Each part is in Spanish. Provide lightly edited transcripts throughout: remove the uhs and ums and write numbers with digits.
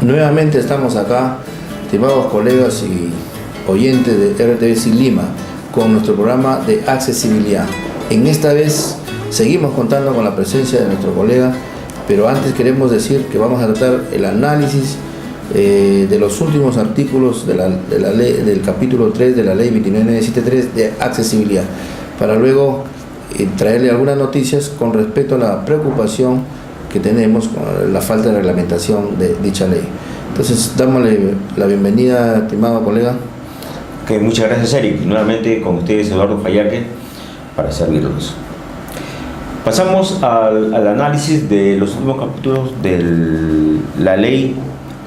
Nuevamente estamos acá, estimados colegas y oyentes de RTV Lima, con nuestro programa de accesibilidad. En esta vez seguimos contando con la presencia de nuestro colega, pero antes queremos decir que vamos a tratar el análisis de los últimos artículos de la ley, del capítulo 3 de la ley 29973 de accesibilidad, para luego traerle algunas noticias con respecto a la preocupación que tenemos con la falta de reglamentación de dicha ley. Entonces, dámosle la bienvenida, estimado colega. Okay, muchas gracias, Eric. Nuevamente con ustedes, Eduardo Fayaque, para servirlos. Pasamos al análisis de los últimos capítulos de la Ley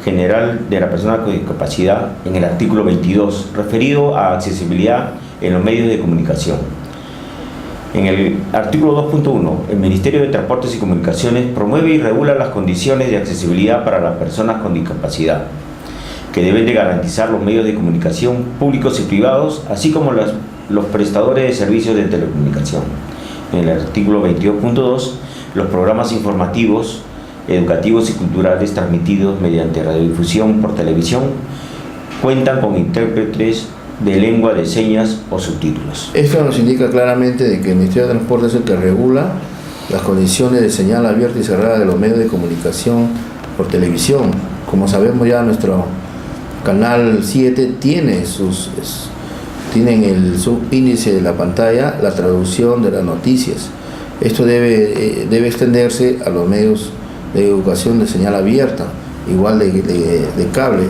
General de la Persona con Discapacidad en el artículo 22, referido a accesibilidad en los medios de comunicación. En el artículo 2.1, el Ministerio de Transportes y Comunicaciones promueve y regula las condiciones de accesibilidad para las personas con discapacidad, que deben de garantizar los medios de comunicación públicos y privados, así como los prestadores de servicios de telecomunicación. En el artículo 22.2, los programas informativos, educativos y culturales transmitidos mediante radiodifusión por televisión cuentan con intérpretes de lengua de señas o subtítulos. Esto nos indica claramente de que el Ministerio de Transporte es el que regula las condiciones de señal abierta y cerrada de los medios de comunicación por televisión. Como sabemos, ya nuestro canal 7 tiene tienen el subíndice de la pantalla, la traducción de las noticias. Esto debe extenderse a los medios de educación de señal abierta, igual de cable,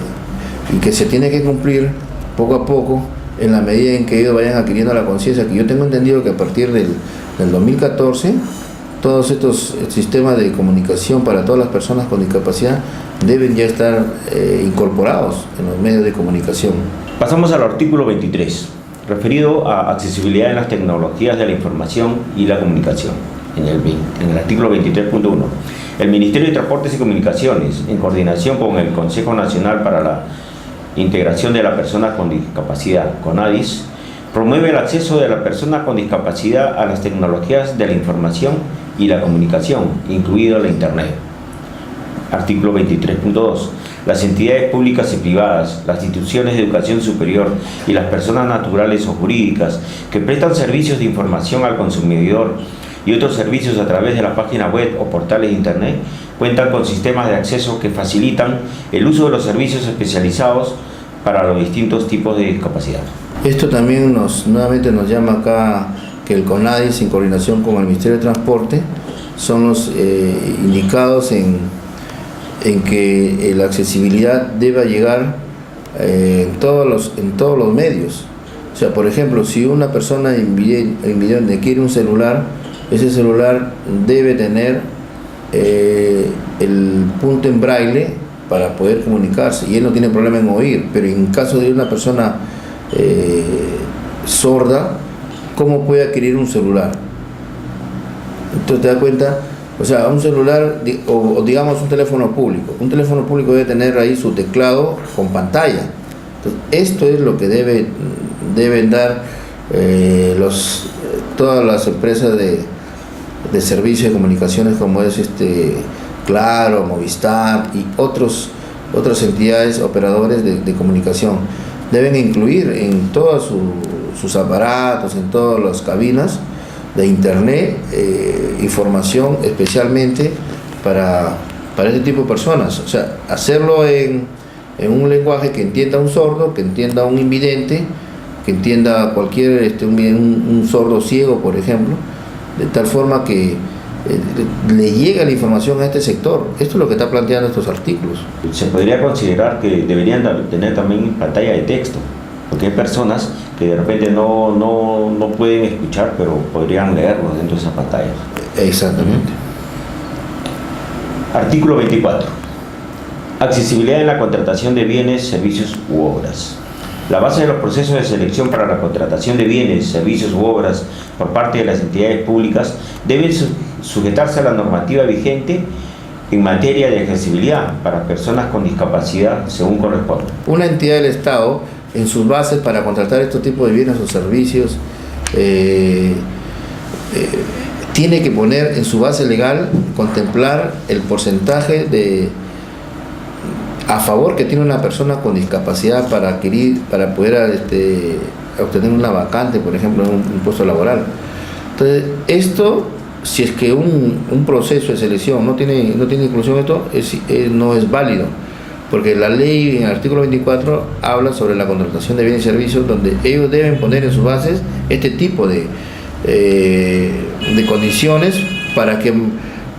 y que se tiene que cumplir poco a poco en la medida en que ellos vayan adquiriendo la conciencia, que yo tengo entendido que a partir del 2014 todos estos sistemas de comunicación para todas las personas con discapacidad deben ya estar incorporados en los medios de comunicación. Pasamos al artículo 23, referido a accesibilidad en las tecnologías de la información y la comunicación. En el artículo 23.1, el Ministerio de Transportes y Comunicaciones, en coordinación con el Consejo Nacional para la Integración de la Persona con Discapacidad, CONADIS, promueve el acceso de la persona con discapacidad a las tecnologías de la información y la comunicación, incluido la Internet. Artículo 23.2. Las entidades públicas y privadas, las instituciones de educación superior y las personas naturales o jurídicas que prestan servicios de información al consumidor y otros servicios a través de la página web o portales de Internet cuentan con sistemas de acceso que facilitan el uso de los servicios especializados para los distintos tipos de discapacidad. Esto también nuevamente nos llama acá que el CONADIS, en coordinación con el Ministerio de Transporte, son los indicados en que la accesibilidad deba llegar en todos los medios. O sea, por ejemplo, si una persona invidente quiere un celular, ese celular debe tener el punto en braille para poder comunicarse, y él no tiene problema en oír. Pero en caso de una persona sorda, ¿cómo puede adquirir un celular? Entonces te das cuenta, o sea, un celular o digamos un teléfono público debe tener ahí su teclado con pantalla. Entonces, esto es lo que deben dar todas las empresas de servicios de comunicaciones, como es Claro, Movistar y otras entidades operadores de comunicación. Deben incluir en todos sus aparatos, en todas las cabinas de Internet, información especialmente para este tipo de personas. O sea, hacerlo en un lenguaje que entienda un sordo, que entienda un invidente, que entienda cualquier un sordo ciego, por ejemplo, de tal forma que le llega la información a este sector. Esto es lo que está planteando estos artículos. Se podría considerar que deberían tener también pantalla de texto, porque hay personas que de repente no pueden escuchar, pero podrían leerlo dentro de esa pantalla. Exactamente. Artículo 24. Accesibilidad en la contratación de bienes, servicios u obras. La base de los procesos de selección para la contratación de bienes, servicios u obras por parte de las entidades públicas deben sujetarse a la normativa vigente en materia de accesibilidad para personas con discapacidad según corresponde. Una entidad del Estado, en sus bases para contratar estos tipos de bienes o servicios, tiene que poner en su base legal, contemplar el porcentaje a favor que tiene una persona con discapacidad para poder obtener una vacante, por ejemplo, en un puesto laboral. Entonces, esto, si es que un proceso de selección no tiene inclusión, no es válido, porque la ley en el artículo 24 habla sobre la contratación de bienes y servicios, donde ellos deben poner en sus bases este tipo de condiciones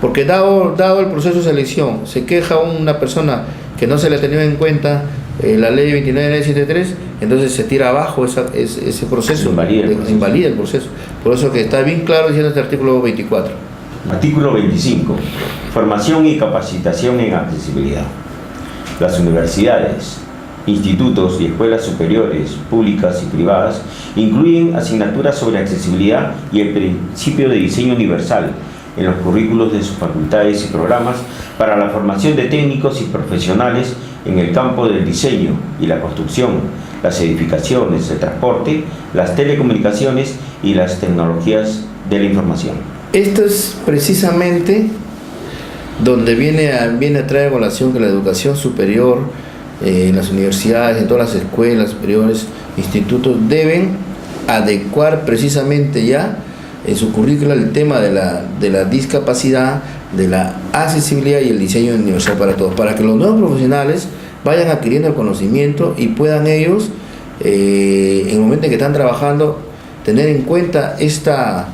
porque dado el proceso de selección, se queja una persona que no se le ha tenido en cuenta la ley 29.973, entonces se tira abajo ese proceso, invalida el proceso. Por eso que está bien claro diciendo este artículo 24. Artículo 25. Formación y capacitación en accesibilidad. Las universidades, institutos y escuelas superiores, públicas y privadas, incluyen asignaturas sobre accesibilidad y el principio de diseño universal en los currículos de sus facultades y programas para la formación de técnicos y profesionales en el campo del diseño y la construcción, las edificaciones, el transporte, las telecomunicaciones y las tecnologías de la información. Esto es precisamente donde viene a traer a colación que la educación superior, en las universidades, en todas las escuelas superiores, institutos, deben adecuar precisamente ya en su currícula el tema de la discapacidad, de la accesibilidad y el diseño universal para todos, para que los nuevos profesionales vayan adquiriendo el conocimiento y puedan ellos, en el momento en que están trabajando, tener en cuenta esta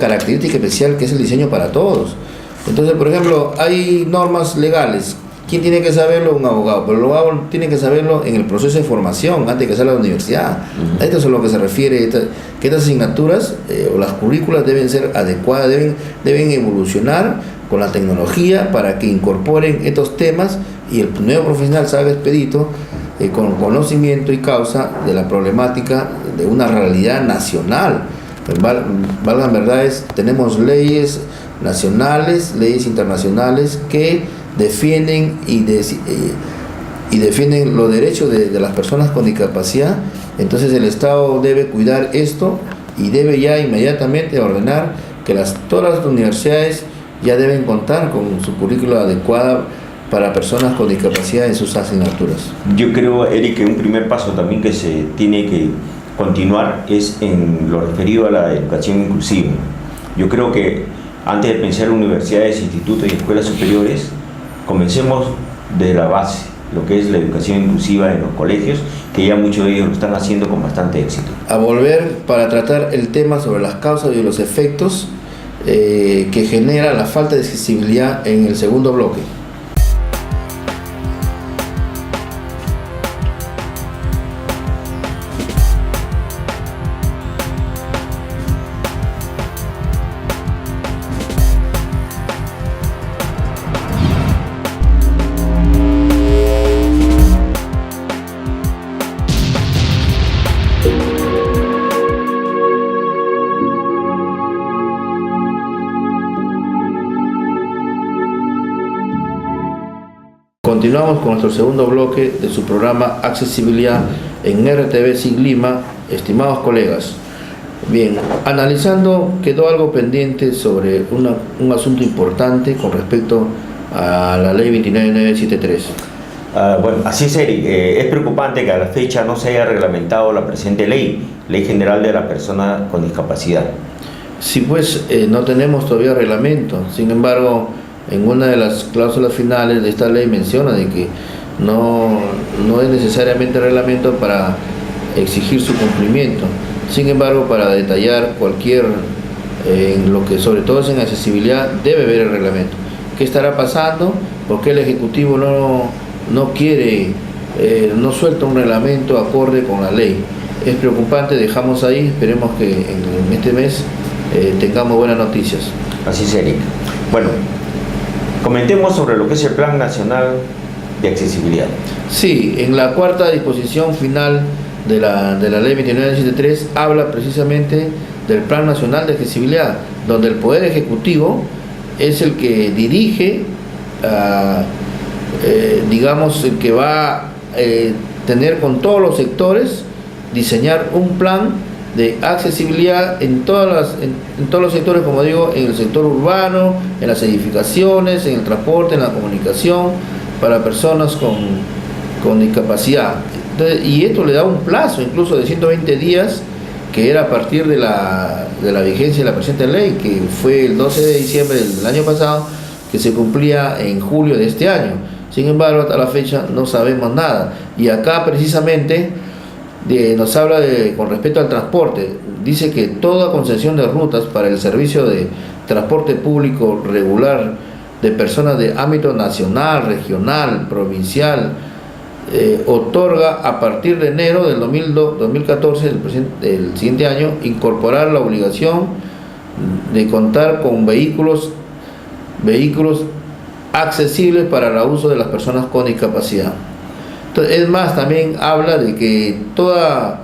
característica especial que es el diseño para todos. Entonces, por ejemplo, hay normas legales. ¿Quién tiene que saberlo? Un abogado, pero el abogado tiene que saberlo en el proceso de formación, antes de que salga a la universidad. Esto es a lo que se refiere, que estas asignaturas o las currículas deben ser adecuadas, deben evolucionar con la tecnología para que incorporen estos temas y el nuevo profesional salga expedito con conocimiento y causa de la problemática de una realidad nacional. Valgan verdades, tenemos leyes nacionales, leyes internacionales que defienden y defienden los derechos de las personas con discapacidad. Entonces el Estado debe cuidar esto y debe ya inmediatamente ordenar que todas las universidades ya deben contar con su currícula adecuada para personas con discapacidad en sus asignaturas. Yo creo, Eric, que un primer paso también que se tiene que continuar es en lo referido a la educación inclusiva. Yo creo que antes de pensar en universidades, institutos y escuelas superiores, comencemos de la base, lo que es la educación inclusiva en los colegios, que ya muchos de ellos lo están haciendo con bastante éxito. A volver para tratar el tema sobre las causas y los efectos que genera la falta de accesibilidad en el segundo bloque. Continuamos con nuestro segundo bloque de su programa Accesibilidad en RTV SIG Lima, estimados colegas. Bien, analizando, quedó algo pendiente sobre un asunto importante con respecto a la ley 29.973. Bueno, así es, Eric. Es preocupante que a la fecha no se haya reglamentado la presente ley General de la Persona con Discapacidad. Sí, pues no tenemos todavía reglamento. Sin embargo, en una de las cláusulas finales de esta ley menciona de que no es necesariamente reglamento para exigir su cumplimiento. Sin embargo, para detallar en lo que sobre todo es en accesibilidad, debe haber el reglamento. ¿Qué estará pasando? ¿Por qué el Ejecutivo no quiere, no suelta un reglamento acorde con la ley? Es preocupante, dejamos ahí, esperemos que en este mes tengamos buenas noticias. Así es, Eric. Bueno, comentemos sobre lo que es el Plan Nacional de Accesibilidad. Sí, en la cuarta disposición final de la ley 29.973 habla precisamente del Plan Nacional de Accesibilidad, donde el Poder Ejecutivo es el que dirige, digamos, el que va a tener con todos los sectores, diseñar un plan de accesibilidad en todos los sectores, como digo, en el sector urbano, en las edificaciones, en el transporte, en la comunicación, para personas con discapacidad. Entonces, y esto le da un plazo incluso de 120 días, que era a partir de la vigencia de la presente ley, que fue el 12 de diciembre del año pasado, que se cumplía en julio de este año. Sin embargo, hasta la fecha no sabemos nada. Y acá precisamente nos habla con respecto al transporte. Dice que toda concesión de rutas para el servicio de transporte público regular de personas de ámbito nacional, regional, provincial, otorga a partir de enero del 2014, del siguiente año, incorporar la obligación de contar con vehículos accesibles para el uso de las personas con discapacidad. Entonces, es más, también habla de que toda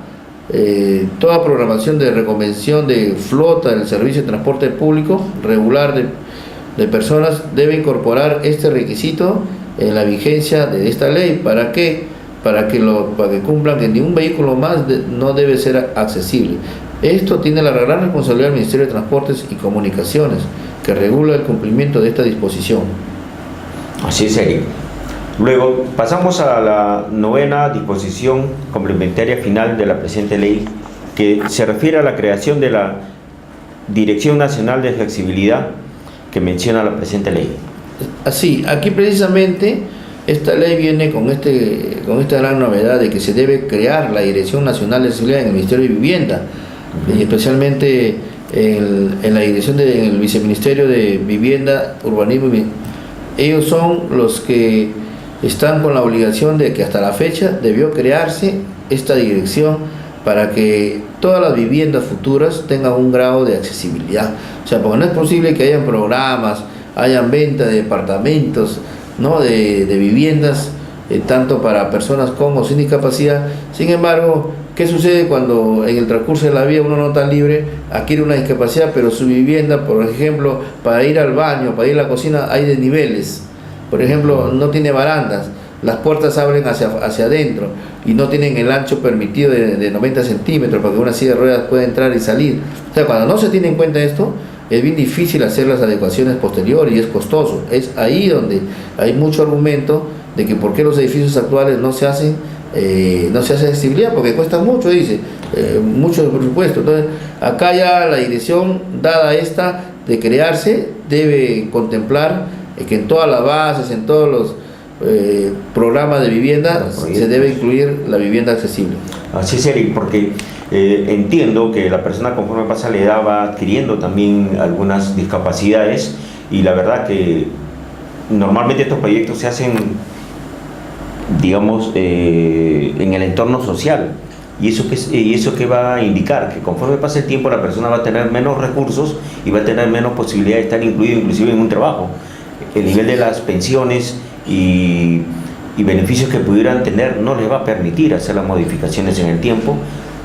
programación de reconvención de flota del servicio de transporte público regular de personas debe incorporar este requisito en la vigencia de esta ley. ¿Para qué? Para que cumplan que ningún vehículo más no debe ser accesible. Esto tiene la gran responsabilidad del Ministerio de Transportes y Comunicaciones, que regula el cumplimiento de esta disposición. Así es, Eric. Luego pasamos a la 9ª disposición complementaria final de la presente ley, que se refiere a la creación de la Dirección Nacional de Flexibilidad que menciona la presente ley. Así, aquí precisamente esta ley viene con esta gran novedad de que se debe crear la Dirección Nacional de Flexibilidad en el Ministerio de Vivienda, y especialmente en la dirección del Viceministerio de Vivienda, Urbanismo y ellos son los que están con la obligación de que hasta la fecha debió crearse esta dirección para que todas las viviendas futuras tengan un grado de accesibilidad. O sea, porque no es posible que hayan programas, hayan venta de departamentos, ¿no?, de viviendas, tanto para personas con o sin discapacidad. Sin embargo, ¿qué sucede cuando en el transcurso de la vida uno no está libre, adquiere una discapacidad, pero su vivienda, por ejemplo, para ir al baño, para ir a la cocina, hay desniveles? Por ejemplo, no tiene barandas, las puertas abren hacia adentro y no tienen el ancho permitido de 90 centímetros para que una silla de ruedas pueda entrar y salir. O sea, cuando no se tiene en cuenta esto, es bien difícil hacer las adecuaciones posteriores y es costoso. Es ahí donde hay mucho argumento de que por qué los edificios actuales no se hace accesibilidad, porque cuesta mucho, dice, mucho presupuesto. Entonces, acá ya la dirección, dada esta de crearse, debe contemplar que en todas las bases, en todos los programas de vivienda, se debe incluir la vivienda accesible. Así es, Eric, porque entiendo que la persona conforme pasa la edad va adquiriendo también algunas discapacidades, y la verdad que normalmente estos proyectos se hacen, digamos, en el entorno social, y eso que va a indicar que conforme pase el tiempo la persona va a tener menos recursos y va a tener menos posibilidad de estar incluido inclusive en un trabajo. El nivel de las pensiones y beneficios que pudieran tener no les va a permitir hacer las modificaciones en el tiempo,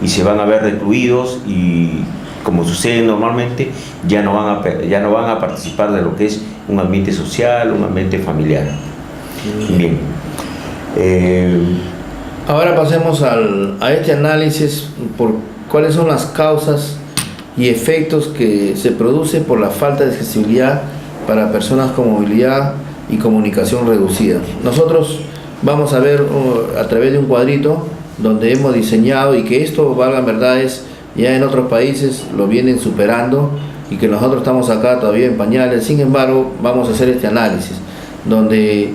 y se van a ver recluidos, y como sucede normalmente ya no van a participar de lo que es un ambiente social, un ambiente familiar. Bien. Ahora pasemos a este análisis por cuáles son las causas y efectos que se producen por la falta de accesibilidad para personas con movilidad y comunicación reducida. Nosotros vamos a ver a través de un cuadrito donde hemos diseñado, y que esto, valga verdades, ya en otros países lo vienen superando, y que nosotros estamos acá todavía en pañales. Sin embargo, vamos a hacer este análisis donde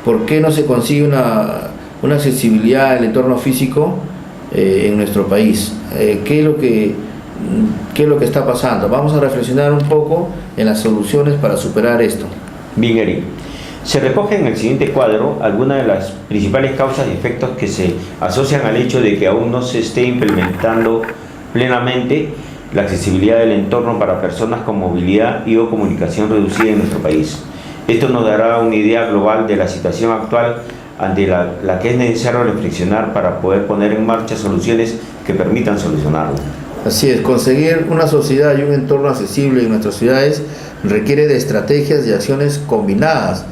por qué no se consigue una accesibilidad al entorno físico en nuestro país. ¿Qué es lo que está pasando? Vamos a reflexionar un poco en las soluciones para superar esto. Bien, Eric. Se recoge en el siguiente cuadro algunas de las principales causas y efectos que se asocian al hecho de que aún no se esté implementando plenamente la accesibilidad del entorno para personas con movilidad y o comunicación reducida en nuestro país. Esto nos dará una idea global de la situación actual, ante la que es necesario reflexionar para poder poner en marcha soluciones que permitan solucionarlo. Así es, conseguir una sociedad y un entorno accesible en nuestras ciudades requiere de estrategias y acciones combinadas,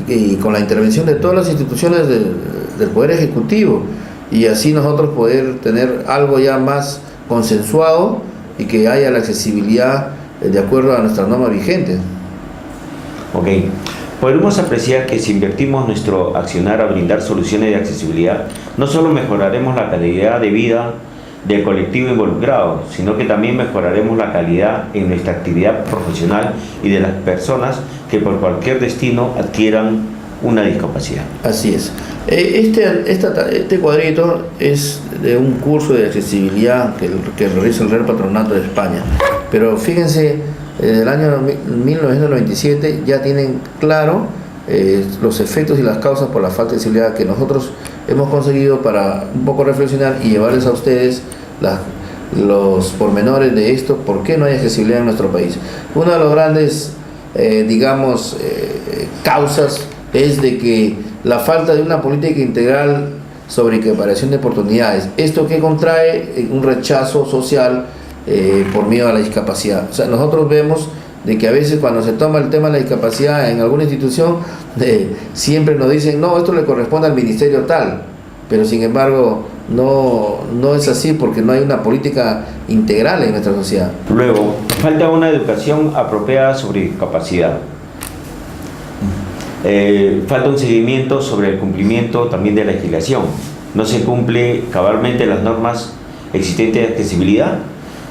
y con la intervención de todas las instituciones del Poder Ejecutivo, y así nosotros poder tener algo ya más consensuado y que haya la accesibilidad de acuerdo a nuestras normas vigentes. Ok. Podemos apreciar que si invertimos nuestro accionar a brindar soluciones de accesibilidad, no solo mejoraremos la calidad de vida del colectivo involucrado, sino que también mejoraremos la calidad en nuestra actividad profesional y de las personas que por cualquier destino adquieran una discapacidad. Así es. Este cuadrito es de un curso de accesibilidad que realiza el Real Patronato de España. Pero fíjense, desde el año 1997 ya tienen claro los efectos y las causas por la falta de accesibilidad que nosotros hemos conseguido para un poco reflexionar y llevarles a ustedes los pormenores de esto, por qué no hay accesibilidad en nuestro país. Una de las grandes, causas es de que la falta de una política integral sobre equiparación de oportunidades. Esto que contrae un rechazo social por miedo a la discapacidad. O sea, nosotros vemos de que a veces cuando se toma el tema de la discapacidad en alguna institución, siempre nos dicen, no, esto le corresponde al ministerio tal, pero sin embargo no es así porque no hay una política integral en nuestra sociedad. Luego, falta una educación apropiada sobre discapacidad. Falta un seguimiento sobre el cumplimiento también de la legislación. No se cumple cabalmente las normas existentes de accesibilidad.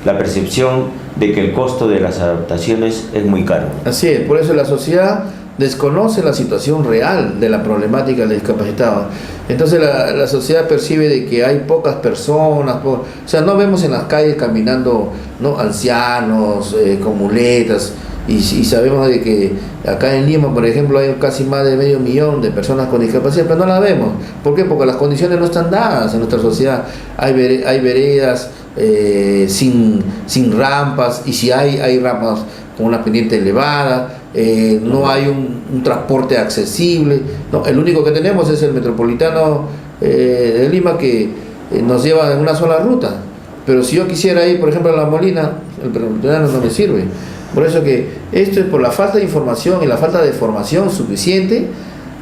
La percepción de que el costo de las adaptaciones es muy caro. Así es, por eso la sociedad desconoce la situación real de la problemática del discapacitado. Entonces la sociedad percibe de que hay pocas personas, o sea, no vemos en las calles caminando, ¿no?, ancianos con muletas, y sabemos de que acá en Lima, por ejemplo, hay casi más de 500.000 de personas con discapacidad, pero no la vemos. ¿Por qué? Porque las condiciones no están dadas en nuestra sociedad. Hay veredas sin rampas, y si hay rampas con una pendiente elevada, no hay un transporte accesible, ¿no? El único que tenemos es el metropolitano de Lima, que nos lleva en una sola ruta, pero si yo quisiera ir, por ejemplo, a La Molina, el metropolitano no me sirve. Por eso que esto es por la falta de información y la falta de formación suficiente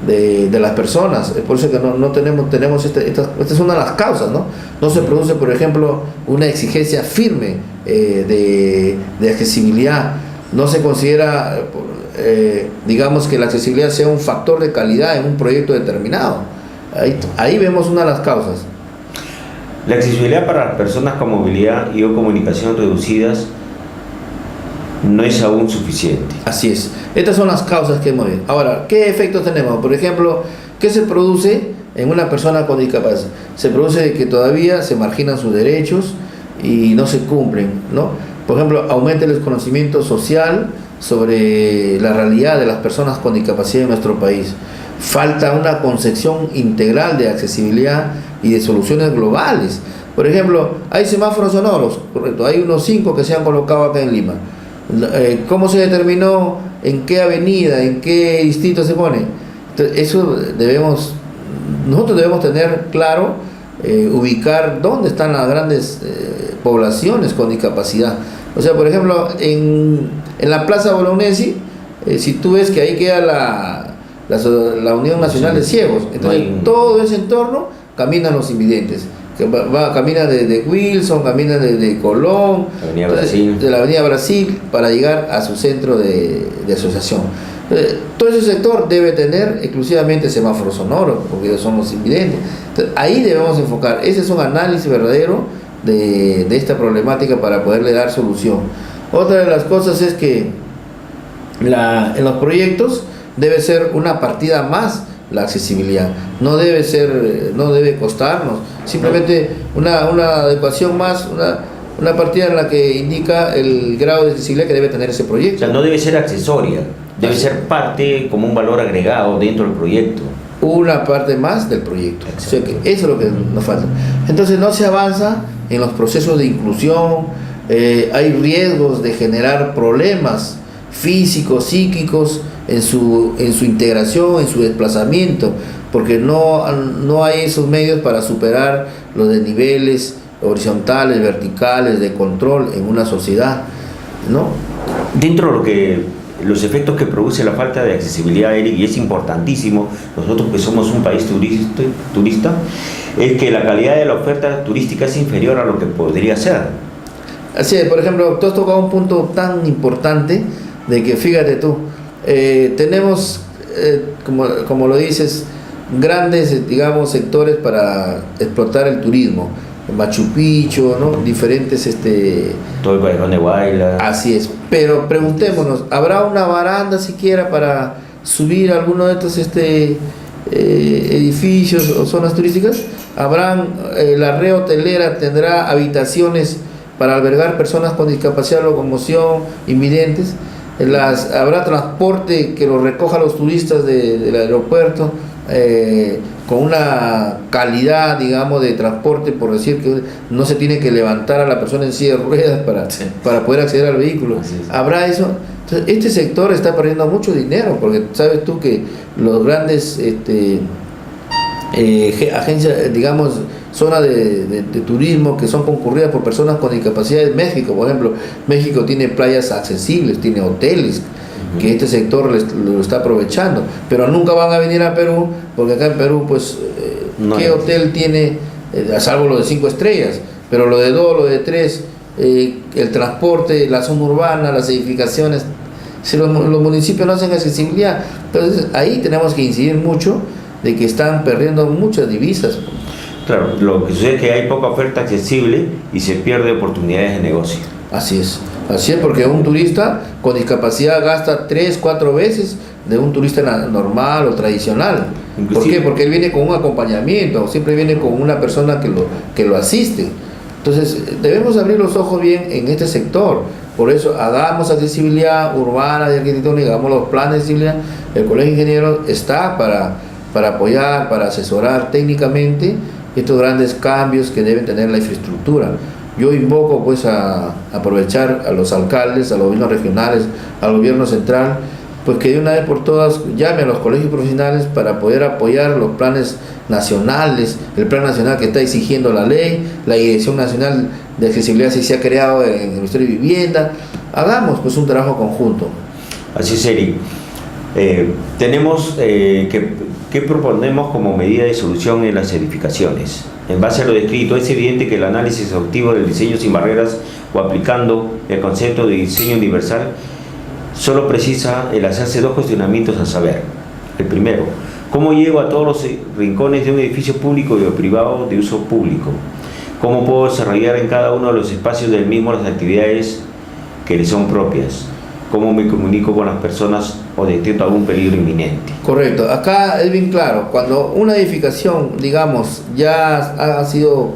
de las personas. Por eso que no tenemos esta es una de las causas, ¿no? No se produce, por ejemplo, una exigencia firme de accesibilidad. No se considera, digamos, que la accesibilidad sea un factor de calidad en un proyecto determinado. Ahí vemos una de las causas. La accesibilidad para las personas con movilidad y o comunicación reducidas no es aún suficiente. Así es. Estas son las causas que hemos visto. Ahora, ¿qué efectos tenemos? Por ejemplo, ¿qué se produce en una persona con discapacidad? Se produce de que todavía se marginan sus derechos y no se cumplen, ¿no? Por ejemplo, aumenta el desconocimiento social sobre la realidad de las personas con discapacidad en nuestro país. Falta una concepción integral de accesibilidad y de soluciones globales. Por ejemplo, hay semáforos sonoros, correcto, hay unos 5 que se han colocado acá en Lima. ¿Cómo se determinó en qué avenida, en qué distrito se pone? Entonces, nosotros debemos tener claro, ubicar dónde están las grandes poblaciones con discapacidad. O sea, por ejemplo, en la Plaza Bolognesi, si tú ves que ahí queda la Unión Nacional de Ciegos, entonces todo ese entorno caminan los invidentes. Camina desde Wilson, camina desde Colón, de la Avenida Brasil, para llegar a su centro de asociación. Todo ese sector debe tener exclusivamente semáforos sonoros, porque son los invidentes. Entonces, ahí debemos enfocar. Ese es un análisis verdadero de esta problemática para poderle dar solución. Otra de las cosas es que en los proyectos debe ser una partida más la accesibilidad. No debe costarnos, simplemente una adecuación más, una partida en la que indica el grado de accesibilidad que debe tener ese proyecto. O sea, no debe ser accesoria, debe ser parte como un valor agregado dentro del proyecto. Una parte más del proyecto. O sea, que eso es lo que nos falta. Entonces no se avanza en los procesos de inclusión, hay riesgos de generar problemas físicos, psíquicos, en su integración, en su desplazamiento, porque no hay esos medios para superar los desniveles horizontales, verticales, de control en una sociedad, ¿no? Dentro de los efectos que produce la falta de accesibilidad, Eric, y es importantísimo, nosotros que somos un país turista, es que la calidad de la oferta turística es inferior a lo que podría ser. Así es, por ejemplo, tú has tocado un punto tan importante de que, fíjate tú, tenemos como lo dices, grandes, digamos, sectores para explotar el turismo. Machu Picchu, ¿no? Diferentes todo el Callejón de Huayla. Así es, pero preguntémonos, ¿habrá una baranda siquiera para subir a alguno de estos edificios o zonas turísticas? La red hotelera tendrá habitaciones para albergar personas con discapacidad, locomoción, invidentes? ¿Habrá transporte que los recoja a los turistas del aeropuerto? Con una calidad, digamos, de transporte, por decir que no se tiene que levantar a la persona en silla de ruedas para poder acceder al vehículo. ¿Habrá eso? Entonces, este sector está perdiendo mucho dinero, porque sabes tú que los grandes agencias, digamos, zonas de turismo que son concurridas por personas con discapacidad en México, por ejemplo, México tiene playas accesibles, tiene hoteles, que este sector lo está aprovechando, pero nunca van a venir a Perú, porque acá en Perú, pues, ¿qué hotel tiene, a salvo lo de 5 estrellas, pero lo de 2, lo de 3, el transporte, la zona urbana, las edificaciones, si los municipios no hacen accesibilidad? Entonces ahí tenemos que incidir mucho de que están perdiendo muchas divisas. Claro, lo que sucede es que hay poca oferta accesible y se pierde oportunidades de negocio. Así es, porque un turista con discapacidad gasta 3, 4 veces de un turista normal o tradicional. ¿Por qué? Porque él viene con un acompañamiento, siempre viene con una persona que lo asiste. Entonces debemos abrir los ojos bien en este sector. Por eso hagamos accesibilidad urbana, de arquitectónica, hagamos los planes de accesibilidad. El Colegio de Ingenieros está para apoyar, para asesorar técnicamente estos grandes cambios que deben tener la infraestructura. Yo invoco pues a aprovechar a los alcaldes, a los gobiernos regionales, al gobierno central, pues que de una vez por todas llame a los colegios profesionales para poder apoyar los planes nacionales, el plan nacional que está exigiendo la ley, la Dirección Nacional de Accesibilidad se ha creado en el Ministerio de Vivienda. Hagamos pues un trabajo conjunto. Así es, Eric. Tenemos ¿qué proponemos como medida de solución en las edificaciones? En base a lo descrito, es evidente que el análisis exhaustivo del diseño sin barreras o aplicando el concepto de diseño universal solo precisa el hacerse 2 cuestionamientos a saber. El primero, ¿cómo llego a todos los rincones de un edificio público y o privado de uso público? ¿Cómo puedo desarrollar en cada uno de los espacios del mismo las actividades que le son propias? ¿Cómo me comunico con las personas o detecto algún peligro inminente? Correcto, acá es bien claro, cuando una edificación, digamos, ya ha sido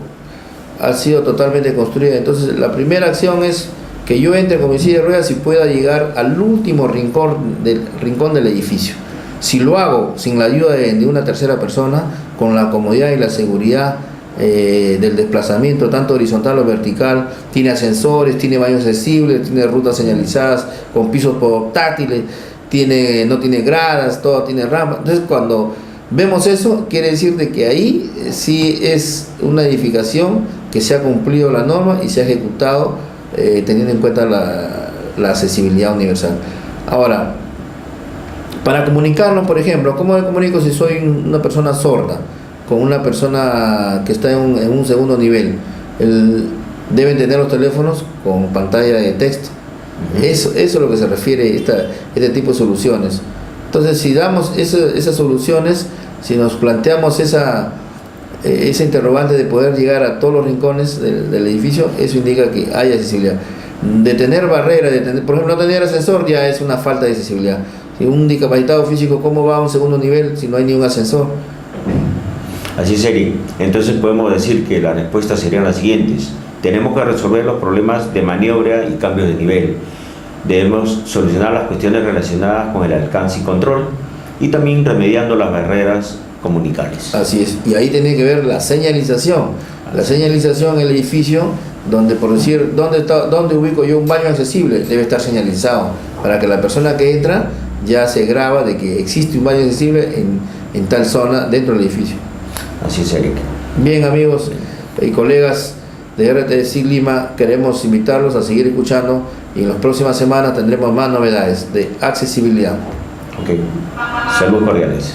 totalmente construida, entonces la primera acción es que yo entre con mi silla de ruedas y pueda llegar al último rincón del edificio. Si lo hago sin la ayuda de una tercera persona, con la comodidad y la seguridad del desplazamiento tanto horizontal o vertical, tiene ascensores, tiene baños accesibles, tiene rutas señalizadas con pisos portátiles, no tiene gradas, todo tiene rampas. Entonces cuando vemos eso, quiere decir de que ahí sí es una edificación que se ha cumplido la norma y se ha ejecutado teniendo en cuenta la accesibilidad universal. Ahora, para comunicarnos, por ejemplo, ¿cómo me comunico si soy una persona sorda con una persona que está en un segundo nivel? Deben tener los teléfonos con pantalla de texto. Eso es lo que se refiere este tipo de soluciones. Entonces, si damos esas soluciones, si nos planteamos esa interrogante de poder llegar a todos los rincones del edificio, eso indica que hay accesibilidad. De tener barreras, por ejemplo, no tener ascensor ya es una falta de accesibilidad. Si un discapacitado físico, ¿cómo va a un segundo nivel si no hay ni un ascensor? Así sería. Entonces podemos decir que las respuestas serían las siguientes. Tenemos que resolver los problemas de maniobra y cambios de nivel. Debemos solucionar las cuestiones relacionadas con el alcance y control y también remediando las barreras comunicables. Así es. Y ahí tiene que ver la señalización. La señalización en el edificio, donde por decir, ¿dónde ubico yo un baño accesible? Debe estar señalizado para que la persona que entra ya se graba de que existe un baño accesible en tal zona dentro del edificio. Así es, Eric. Bien, amigos y colegas de RTC Lima, queremos invitarlos a seguir escuchando y en las próximas semanas tendremos más novedades de accesibilidad. Ok. Saludos cordiales.